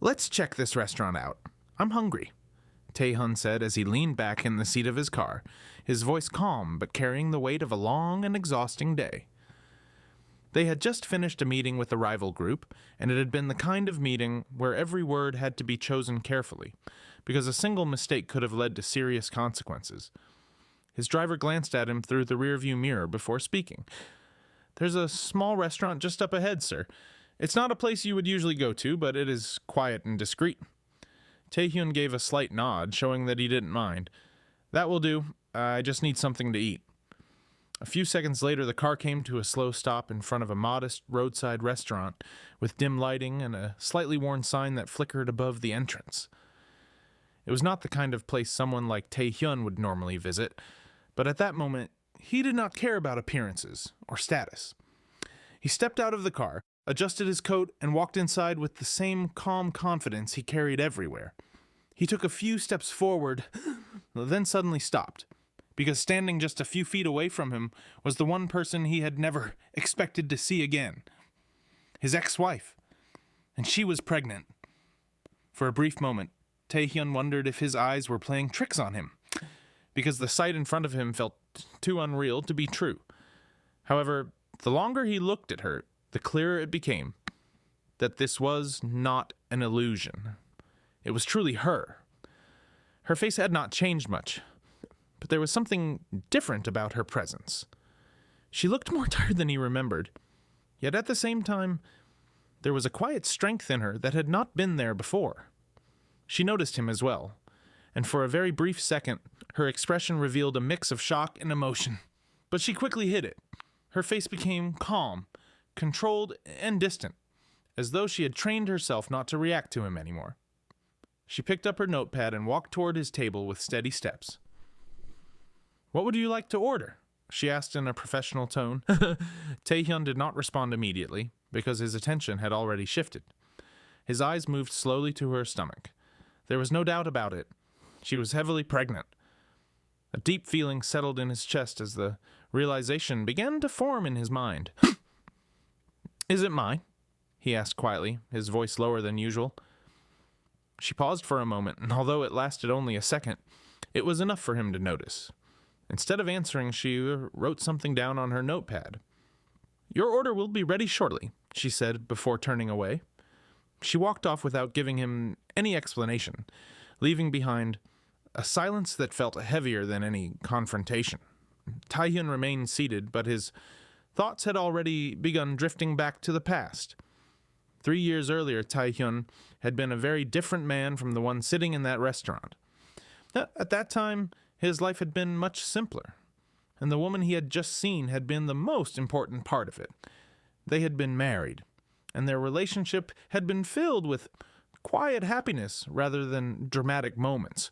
"Let's check this restaurant out. I'm hungry," Tae-hyun said as he leaned back in the seat of his car, his voice calm but carrying the weight of a long and exhausting day. They had just finished a meeting with the rival group, and it had been the kind of meeting where every word had to be chosen carefully, because a single mistake could have led to serious consequences. His driver glanced at him through the rearview mirror before speaking. "There's a small restaurant just up ahead, sir. It's not a place you would usually go to, but it is quiet and discreet." Tae-hyun gave a slight nod, showing that he didn't mind. "That will do. I just need something to eat." A few seconds later, the car came to a slow stop in front of a modest roadside restaurant with dim lighting and a slightly worn sign that flickered above the entrance. It was not the kind of place someone like Tae-hyun would normally visit, but at that moment, he did not care about appearances or status. He stepped out of the car, adjusted his coat, and walked inside with the same calm confidence he carried everywhere. He took a few steps forward, then suddenly stopped, because standing just a few feet away from him was the one person he had never expected to see again. His ex-wife. And she was pregnant. For a brief moment, Tae-hyun wondered if his eyes were playing tricks on him, because the sight in front of him felt too unreal to be true. However, the longer he looked at her, the clearer it became that this was not an illusion. It was truly her. Her face had not changed much, but there was something different about her presence. She looked more tired than he remembered, yet at the same time, there was a quiet strength in her that had not been there before. She noticed him as well, and for a very brief second, her expression revealed a mix of shock and emotion, but she quickly hid it. Her face became calm, controlled, and distant, as though she had trained herself not to react to him anymore. She picked up her notepad and walked toward his table with steady steps. "What would you like to order?" she asked in a professional tone. Tae-hyun did not respond immediately, because his attention had already shifted. His eyes moved slowly to her stomach. There was no doubt about it. She was heavily pregnant. A deep feeling settled in his chest as the realization began to form in his mind. "Is it mine?" he asked quietly, his voice lower than usual. She paused for a moment, and although it lasted only a second, it was enough for him to notice. Instead of answering, she wrote something down on her notepad. "Your order will be ready shortly," she said before turning away. She walked off without giving him any explanation, leaving behind a silence that felt heavier than any confrontation. Tae-hyun remained seated, but his thoughts had already begun drifting back to the past. 3 years earlier, Tae-hyun had been a very different man from the one sitting in that restaurant. At that time, his life had been much simpler, and the woman he had just seen had been the most important part of it. They had been married, and their relationship had been filled with quiet happiness rather than dramatic moments.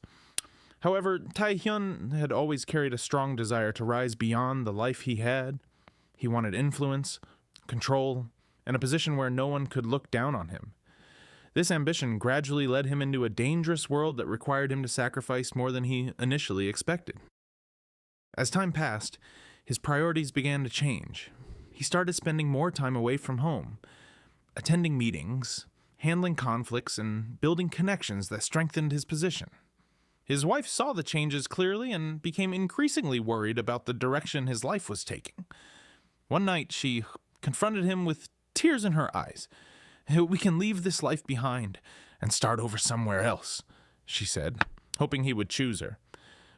However, Tae-hyun had always carried a strong desire to rise beyond the life he had. He wanted influence, control, and a position where no one could look down on him. This ambition gradually led him into a dangerous world that required him to sacrifice more than he initially expected. As time passed, his priorities began to change. He started spending more time away from home, attending meetings, handling conflicts, and building connections that strengthened his position. His wife saw the changes clearly and became increasingly worried about the direction his life was taking. One night, she confronted him with tears in her eyes. "We can leave this life behind and start over somewhere else," she said, hoping he would choose her.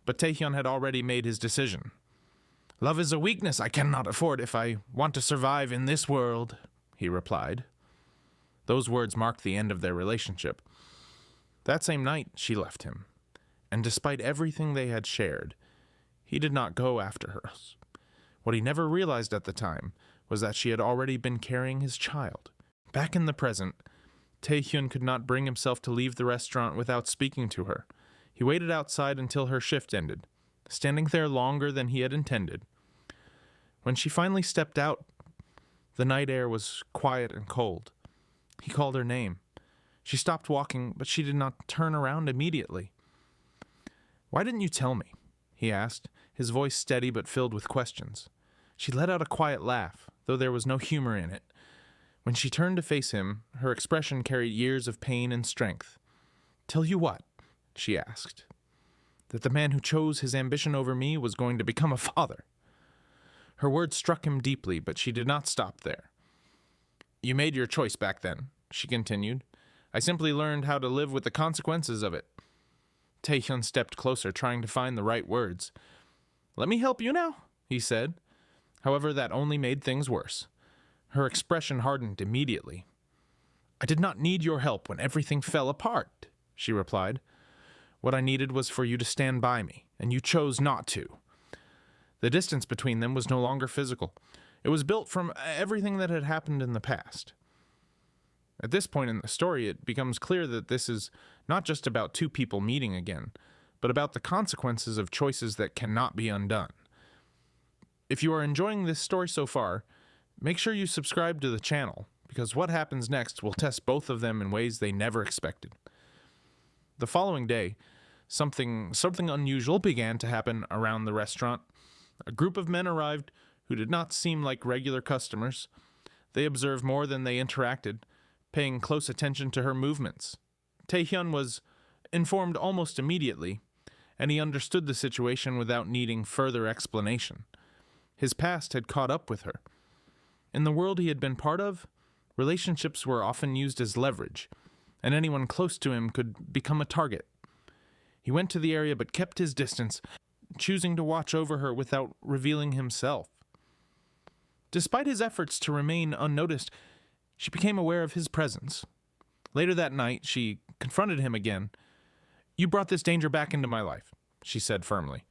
But Tae-hyun had already made his decision. "Love is a weakness I cannot afford if I want to survive in this world," he replied. Those words marked the end of their relationship. That same night, she left him, and despite everything they had shared, he did not go after her. What he never realized at the time was that she had already been carrying his child. Back in the present, Tae-hyun could not bring himself to leave the restaurant without speaking to her. He waited outside until her shift ended, standing there longer than he had intended. When she finally stepped out, the night air was quiet and cold. He called her name. She stopped walking, but she did not turn around immediately. "Why didn't you tell me?" he asked, his voice steady but filled with questions. She let out a quiet laugh, though there was no humor in it. When she turned to face him, her expression carried years of pain and strength. "Tell you what?" she asked. "That the man who chose his ambition over me was going to become a father." Her words struck him deeply, but she did not stop there. "You made your choice back then," she continued. "I simply learned how to live with the consequences of it." Taehyun stepped closer, trying to find the right words. "Let me help you now," he said. However, that only made things worse. Her expression hardened immediately. "I did not need your help when everything fell apart," she replied. "What I needed was for you to stand by me, and you chose not to." The distance between them was no longer physical. It was built from everything that had happened in the past. At this point in the story, it becomes clear that this is not just about two people meeting again, but about the consequences of choices that cannot be undone. If you are enjoying this story so far, make sure you subscribe to the channel, because what happens next will test both of them in ways they never expected. The following day, something unusual began to happen around the restaurant. A group of men arrived who did not seem like regular customers. They observed more than they interacted, paying close attention to her movements. Taehyun was informed almost immediately, and he understood the situation without needing further explanation. His past had caught up with her. In the world he had been part of, relationships were often used as leverage, and anyone close to him could become a target. He went to the area but kept his distance, choosing to watch over her without revealing himself. Despite his efforts to remain unnoticed, she became aware of his presence. Later that night, she confronted him again. "You brought this danger back into my life," she said firmly.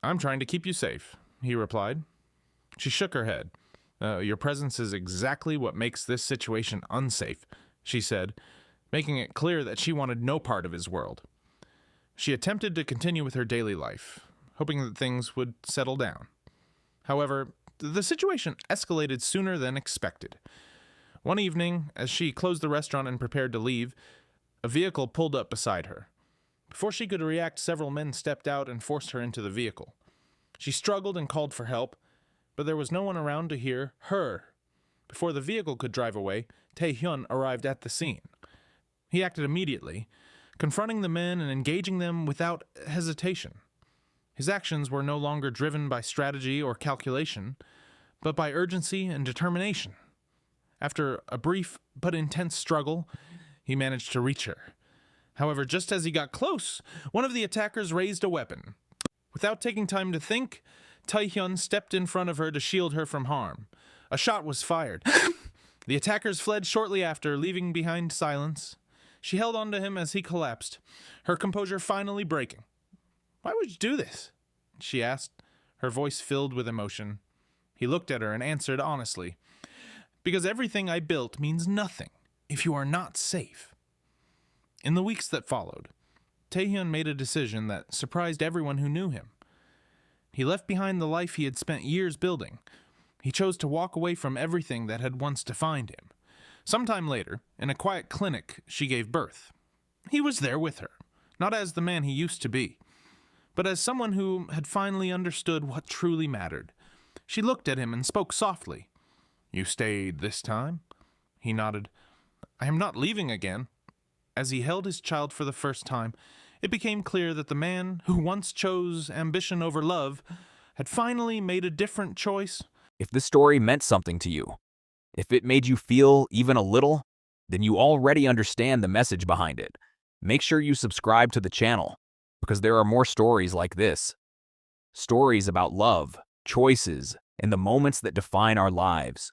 "I'm trying to keep you safe," he replied. She shook her head. Your presence is exactly what makes this situation unsafe," she said, making it clear that she wanted no part of his world. She attempted to continue with her daily life, hoping that things would settle down. However, the situation escalated sooner than expected. One evening, as she closed the restaurant and prepared to leave, a vehicle pulled up beside her. Before she could react, several men stepped out and forced her into the vehicle. She struggled and called for help, but there was no one around to hear her. Before the vehicle could drive away, Taehyun arrived at the scene. He acted immediately, confronting the men and engaging them without hesitation. His actions were no longer driven by strategy or calculation, but by urgency and determination. After a brief but intense struggle, he managed to reach her. However, just as he got close, one of the attackers raised a weapon. Without taking time to think, Taehyun stepped in front of her to shield her from harm. A shot was fired. The attackers fled shortly after, leaving behind silence. She held on to him as he collapsed, her composure finally breaking. "Why would you do this?" she asked, her voice filled with emotion. He looked at her and answered honestly, "Because everything I built means nothing if you are not safe." In the weeks that followed, Taehyun made a decision that surprised everyone who knew him. He left behind the life he had spent years building. He chose to walk away from everything that had once defined him. Sometime later, in a quiet clinic, she gave birth. He was there with her, not as the man he used to be, but as someone who had finally understood what truly mattered. She looked at him and spoke softly. "You stayed this time?" He nodded. "I am not leaving again." As he held his child for the first time, it became clear that the man who once chose ambition over love had finally made a different choice. If this story meant something to you, if it made you feel even a little, then you already understand the message behind it. Make sure you subscribe to the channel, because there are more stories like this. Stories about love, choices, and the moments that define our lives.